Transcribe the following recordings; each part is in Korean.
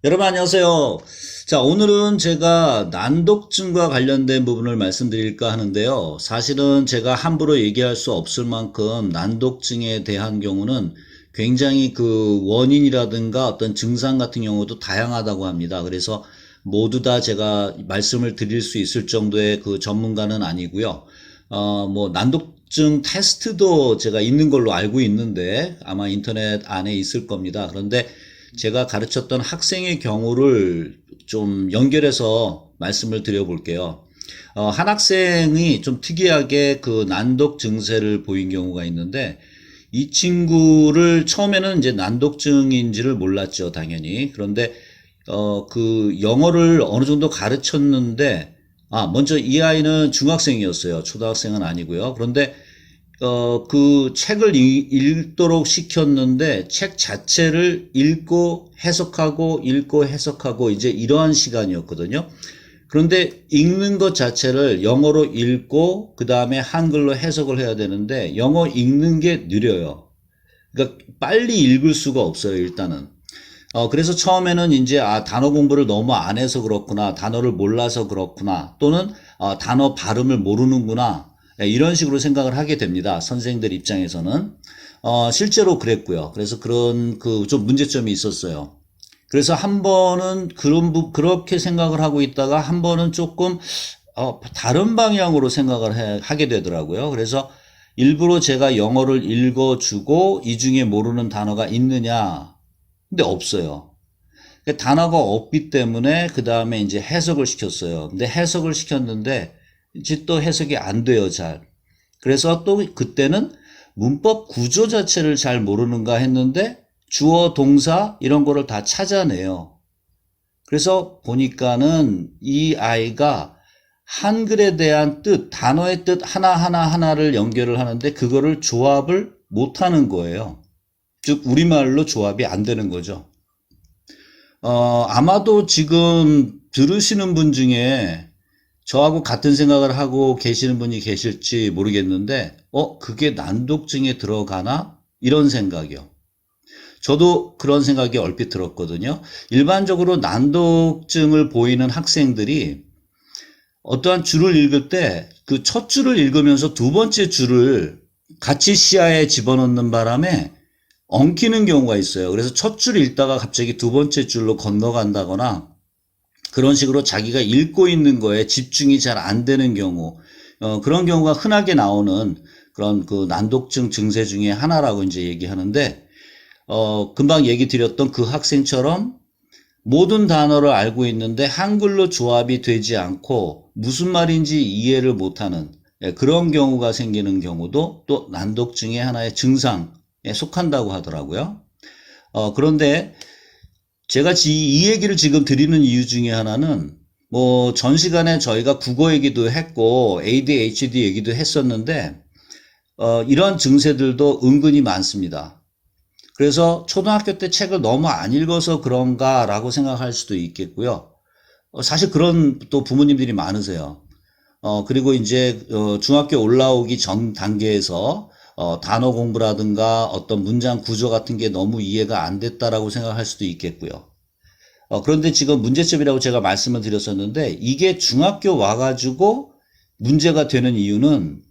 여러분 안녕하세요. 자, 오늘은 제가 난독증과 관련된 부분을 말씀드릴까 하는데요. 사실은 제가 함부로 얘기할 수 없을 만큼 난독증에 대한 경우는 굉장히 그 원인이라든가 어떤 증상 같은 경우도 다양하다고 합니다. 그래서 모두 다 제가 말씀을 드릴 수 있을 정도의 그 전문가는 아니고요. 뭐 난독증 테스트도 제가 있는 걸로 알고 있는데 아마 인터넷 안에 있을 겁니다. 그런데 제가 가르쳤던 학생의 경우를 좀 연결해서 말씀을 드려볼게요. 한 학생이 좀 특이하게 그 난독 증세를 보인 경우가 있는데, 이 친구를 처음에는 이제 난독증인지를 몰랐죠, 당연히. 그런데, 그 영어를 어느 정도 가르쳤는데, 먼저 이 아이는 중학생이었어요. 초등학생은 아니고요. 그런데 그 책을 읽도록 시켰는데 책 자체를 읽고 해석하고 이제 이러한 시간이었거든요. 그런데 읽는 것 자체를 영어로 읽고 그 다음에 한글로 해석을 해야 되는데 영어 읽는 게 느려요. 그러니까 빨리 읽을 수가 없어요, 일단은. 그래서 처음에는 이제, 단어 공부를 너무 안 해서 그렇구나, 단어를 몰라서 그렇구나, 또는, 단어 발음을 모르는구나, 이런 식으로 생각을 하게 됩니다. 선생들 입장에서는. 실제로 그랬고요. 그래서 그런, 좀 문제점이 있었어요. 그래서 한 번은 그렇게 생각을 하고 있다가 한 번은 조금, 다른 방향으로 생각을 하게 되더라고요. 그래서 일부러 제가 영어를 읽어주고 이 중에 모르는 단어가 있느냐, 근데 없어요. 단어가 없기 때문에 그 다음에 이제 해석을 시켰어요. 근데 해석을 시켰는데 이제 또 해석이 안 돼요, 잘. 그래서 또 그때는 문법 구조 자체를 잘 모르는가 했는데 주어, 동사 이런 거를 다 찾아내요. 그래서 보니까는 이 아이가 한글에 대한 뜻, 단어의 뜻 하나를 연결을 하는데 그거를 조합을 못하는 거예요. 즉 우리말로 조합이 안 되는 거죠. 아마도 지금 들으시는 분 중에 저하고 같은 생각을 하고 계시는 분이 계실지 모르겠는데, 그게 난독증에 들어가나? 이런 생각이요. 저도 그런 생각이 얼핏 들었거든요. 일반적으로 난독증을 보이는 학생들이 어떠한 줄을 읽을 때 그 첫 줄을 읽으면서 두 번째 줄을 같이 시야에 집어넣는 바람에 엉키는 경우가 있어요. 그래서 첫 줄 읽다가 갑자기 두 번째 줄로 건너간다거나 그런 식으로 자기가 읽고 있는 거에 집중이 잘 안 되는 경우, 그런 경우가 흔하게 나오는 그런 그 난독증 증세 중에 하나라고 이제 얘기하는데, 금방 얘기 드렸던 그 학생처럼 모든 단어를 알고 있는데 한글로 조합이 되지 않고 무슨 말인지 이해를 못하는 그런 경우가 생기는 경우도 또 난독증의 하나의 증상에 속한다고 하더라고요. 그런데 제가 이 얘기를 지금 드리는 이유 중에 하나는 뭐 전 시간에 저희가 국어 얘기도 했고 ADHD 얘기도 했었는데 이런 증세들도 은근히 많습니다. 그래서 초등학교 때 책을 너무 안 읽어서 그런가라고 생각할 수도 있겠고요. 사실 그런 또 부모님들이 많으세요. 그리고 이제 중학교 올라오기 전 단계에서 단어 공부라든가 어떤 문장 구조 같은 게 너무 이해가 안 됐다라고 생각할 수도 있겠고요. 그런데 지금 문제점이라고 제가 말씀을 드렸었는데 이게 중학교 와가지고 문제가 되는 이유는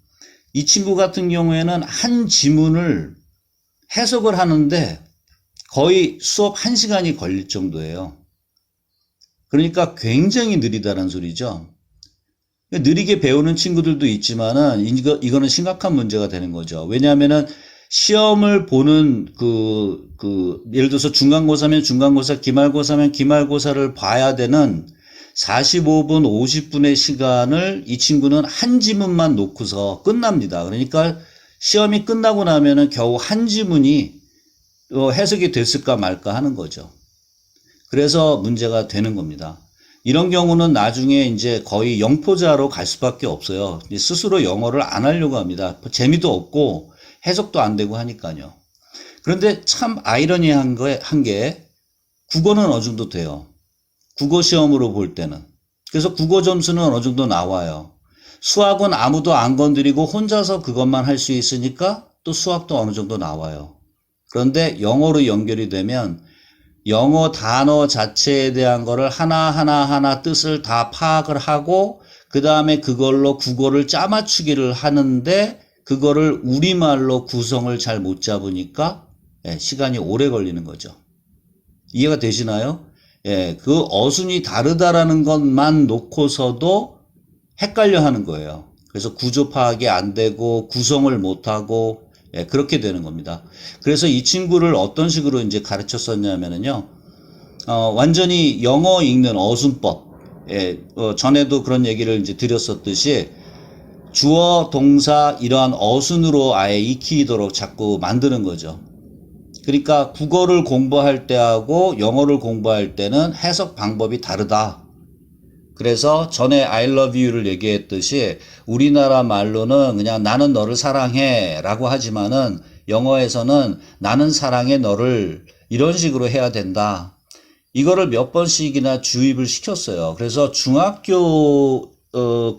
이 친구 같은 경우에는 한 지문을 해석을 하는데 거의 수업 1시간이 걸릴 정도예요. 그러니까 굉장히 느리다는 소리죠. 느리게 배우는 친구들도 있지만은 이거는 심각한 문제가 되는 거죠. 왜냐하면은 시험을 보는 예를 들어서 중간고사면 중간고사, 기말고사면 기말고사를 봐야 되는 45분, 50분의 시간을 이 친구는 한 지문만 놓고서 끝납니다. 그러니까 시험이 끝나고 나면은 겨우 한 지문이 해석이 됐을까 말까 하는 거죠. 그래서 문제가 되는 겁니다. 이런 경우는 나중에 이제 거의 영포자로 갈 수밖에 없어요. 스스로 영어를 안 하려고 합니다. 재미도 없고 해석도 안 되고 하니까요. 그런데 참 아이러니한 게 국어는 어느 정도 돼요. 국어 시험으로 볼 때는. 그래서 국어 점수는 어느 정도 나와요. 수학은 아무도 안 건드리고 혼자서 그것만 할 수 있으니까 또 수학도 어느 정도 나와요. 그런데 영어로 연결이 되면 영어 단어 자체에 대한 거를 하나하나 뜻을 다 파악을 하고 그 다음에 그걸로 국어를 짜맞추기를 하는데 그거를 우리말로 구성을 잘 못 잡으니까 시간이 오래 걸리는 거죠. 이해가 되시나요? 그 어순이 다르다라는 것만 놓고서도 헷갈려 하는 거예요. 그래서 구조 파악이 안 되고 구성을 못 하고 그렇게 되는 겁니다. 그래서 이 친구를 어떤 식으로 이제 가르쳤었냐면요. 완전히 영어 읽는 어순법. 전에도 그런 얘기를 이제 드렸었듯이 주어, 동사 이러한 어순으로 아예 익히도록 자꾸 만드는 거죠. 그러니까 국어를 공부할 때하고 영어를 공부할 때는 해석 방법이 다르다. 그래서 전에 I love you를 얘기했듯이 우리나라 말로는 그냥 나는 너를 사랑해 라고 하지만은 영어에서는 나는 사랑해 너를 이런 식으로 해야 된다. 이거를 몇 번씩이나 주입을 시켰어요. 그래서 중학교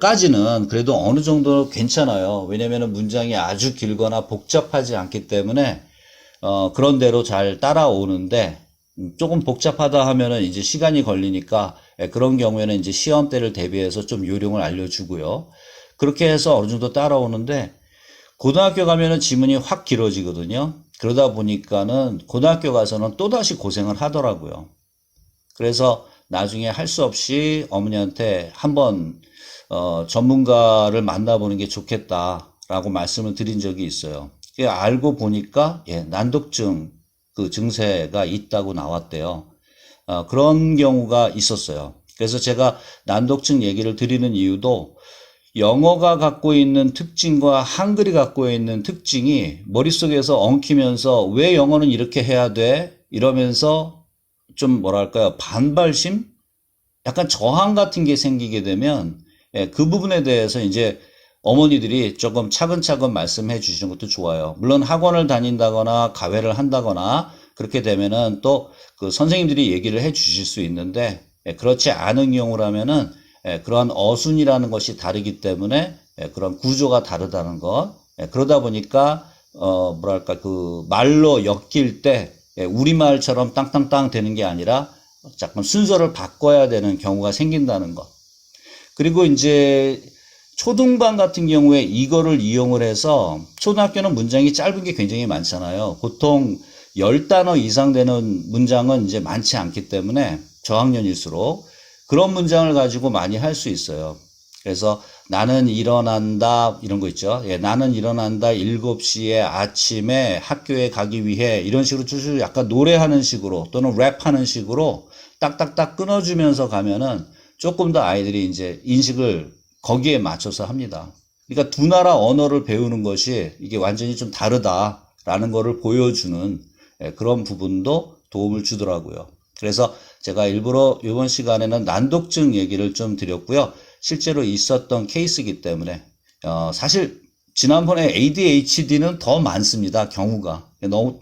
까지는 그래도 어느 정도 괜찮아요. 왜냐면은 문장이 아주 길거나 복잡하지 않기 때문에 그런 대로 잘 따라오는데 조금 복잡하다 하면은 이제 시간이 걸리니까 그런 경우에는 이제 시험 때를 대비해서 좀 요령을 알려주고요. 그렇게 해서 어느 정도 따라오는데 고등학교 가면은 지문이 확 길어지거든요. 그러다 보니까는 고등학교 가서는 또다시 고생을 하더라고요. 그래서 나중에 할 수 없이 어머니한테 한번 전문가를 만나보는 게 좋겠다라고 말씀을 드린 적이 있어요. 알고 보니까 난독증 그 증세가 있다고 나왔대요. 그런 경우가 있었어요. 그래서 제가 난독증 얘기를 드리는 이유도 영어가 갖고 있는 특징과 한글이 갖고 있는 특징이 머릿속에서 엉키면서 왜 영어는 이렇게 해야 돼? 이러면서 좀 뭐랄까요? 반발심? 약간 저항 같은 게 생기게 되면 그 부분에 대해서 이제 어머니들이 조금 차근차근 말씀해 주시는 것도 좋아요. 물론 학원을 다닌다거나 가회를 한다거나 그렇게 되면은 또 그 선생님들이 얘기를 해 주실 수 있는데 그렇지 않은 경우라면은 그러한 어순이라는 것이 다르기 때문에 그런 구조가 다르다는 것. 그러다 보니까 뭐랄까 그 말로 엮일 때 우리말처럼 땅땅땅 되는 게 아니라 잠깐 순서를 바꿔야 되는 경우가 생긴다는 것. 그리고 이제 초등반 같은 경우에 이거를 이용을 해서 초등학교는 문장이 짧은 게 굉장히 많잖아요. 보통 10단어 이상 되는 문장은 이제 많지 않기 때문에 저학년일수록 그런 문장을 가지고 많이 할 수 있어요. 그래서 나는 일어난다 이런 거 있죠. 나는 일어난다 7시에 아침에 학교에 가기 위해 이런 식으로 쭉 약간 노래하는 식으로 또는 랩하는 식으로 딱딱딱 끊어주면서 가면은 조금 더 아이들이 이제 인식을 거기에 맞춰서 합니다. 그러니까 두 나라 언어를 배우는 것이 이게 완전히 좀 다르다라는 거를 보여주는 그런 부분도 도움을 주더라고요. 그래서 제가 일부러 이번 시간에는 난독증 얘기를 좀 드렸고요. 실제로 있었던 케이스이기 때문에 사실 지난번에 ADHD는 더 많습니다. 경우가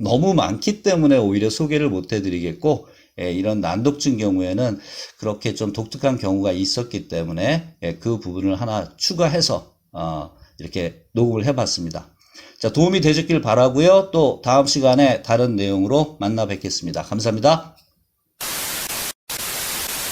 너무 많기 때문에 오히려 소개를 못 해드리겠고 이런 난독증 경우에는 그렇게 좀 독특한 경우가 있었기 때문에 그 부분을 하나 추가해서 이렇게 녹음을 해봤습니다. 자, 도움이 되셨길 바라고요. 또 다음 시간에 다른 내용으로 만나 뵙겠습니다. 감사합니다.